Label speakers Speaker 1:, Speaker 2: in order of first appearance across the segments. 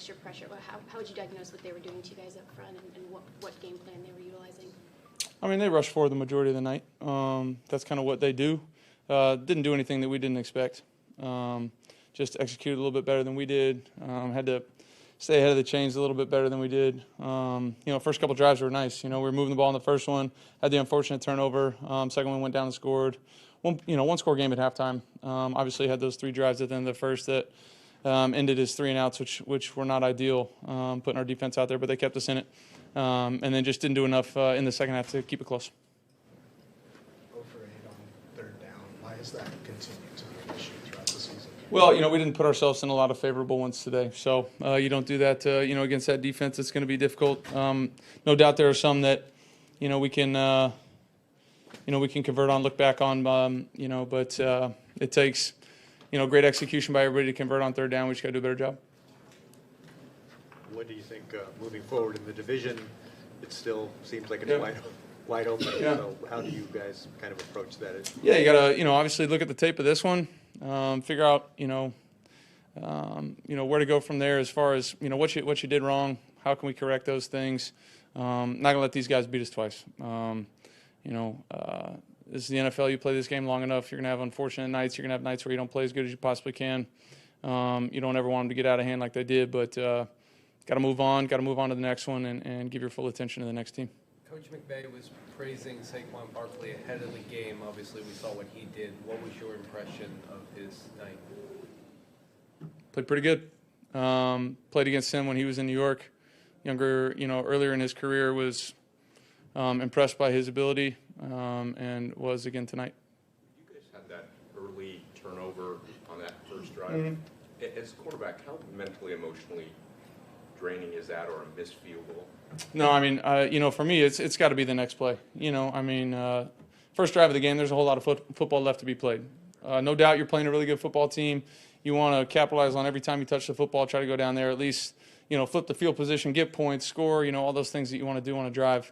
Speaker 1: extra pressure. How would you diagnose what they were doing to you guys up front, and what game plan they were utilizing?
Speaker 2: I mean, they rushed forward the majority of the night. That's kind of what they do. Didn't do anything that we didn't expect. Just executed a little bit better than we did. Had to stay ahead of the chains a little bit better than we did. First couple drives were nice. We were moving the ball in the first one, had the unfortunate turnover. Second one went down and scored. One score game at halftime. Obviously had those 3 drives at the end of the first that ended as 3 and outs, which were not ideal, putting our defense out there, but they kept us in it. And then just didn't do enough in the second half to keep it close.
Speaker 3: 0 for 8 on third down. Why has that continued to be an issue throughout the season?
Speaker 2: Well, we didn't put ourselves in a lot of favorable ones today. So you don't do that, against that defense. It's going to be difficult. No doubt there are some that, we can convert on, look back on, but it takes, great execution by everybody to convert on third down. We just got to do a better job.
Speaker 4: What do you think moving forward in the division? It still seems like it's
Speaker 2: Yeah.
Speaker 4: wide open.
Speaker 2: Yeah.
Speaker 4: So how do you guys kind of approach that?
Speaker 2: Yeah, you got to, obviously look at the tape of this one, figure out, where to go from there as far as, what you did wrong, how can we correct those things. Not going to let these guys beat us twice. This is the NFL. You play this game long enough, you're going to have unfortunate nights. You're going to have nights where you don't play as good as you possibly can. You don't ever want them to get out of hand like they did, but got to move on to the next one and give your full attention to the next team.
Speaker 5: Coach McVay was praising Saquon Barkley ahead of the game. Obviously, we saw what he did. What was your impression of his night?
Speaker 2: Played pretty good. Played against him when he was in New York. Younger, earlier in his career, was impressed by his ability and was again tonight.
Speaker 6: You guys had that early turnover on that first drive.
Speaker 2: Mm-hmm.
Speaker 6: As a quarterback, how mentally, emotionally draining is that, or a missed field goal?
Speaker 2: No, I mean, for me, it's got to be the next play. First drive of the game, there's a whole lot of football left to be played. No doubt you're playing a really good football team. You want to capitalize on every time you touch the football, try to go down there, at least, flip the field position, get points, score, all those things that you want to do on a drive.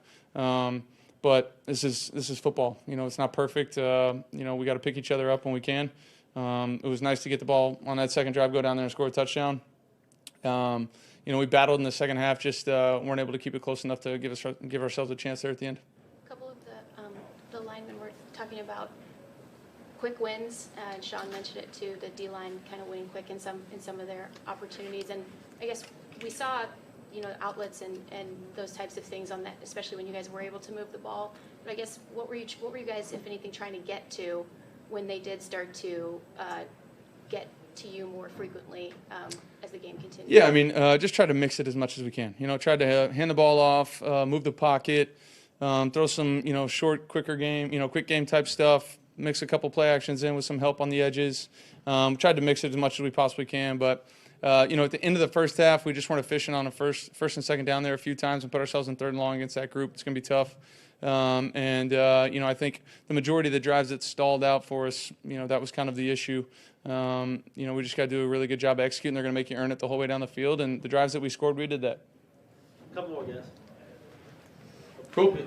Speaker 2: But this is football. It's not perfect. We got to pick each other up when we can. It was nice to get the ball on that second drive, go down there and score a touchdown. We battled in the second half, just weren't able to keep it close enough to give ourselves a chance there at the end.
Speaker 1: A couple of the linemen were talking about quick wins, and Sean mentioned it too. The D-line kind of winning quick in some of their opportunities, and I guess we saw outlets and those types of things on that, especially when you guys were able to move the ball. But I guess what were you guys, if anything, trying to get to when they did start to get to you more frequently as the game continued?
Speaker 2: Yeah, I mean, just try to mix it as much as we can. Try to hand the ball off, move the pocket, throw some, short, quicker game, quick game type stuff, mix a couple play actions in with some help on the edges. Tried to mix it as much as we possibly can, but at the end of the first half, we just weren't efficient on the first and second down there a few times and put ourselves in third and long against that group. It's going to be tough. I think the majority of the drives that stalled out for us, that was kind of the issue. We just got to do a really good job of executing. They're going to make you earn it the whole way down the field, and the drives that we scored, we did that.
Speaker 7: A couple more, guys.
Speaker 2: Cool.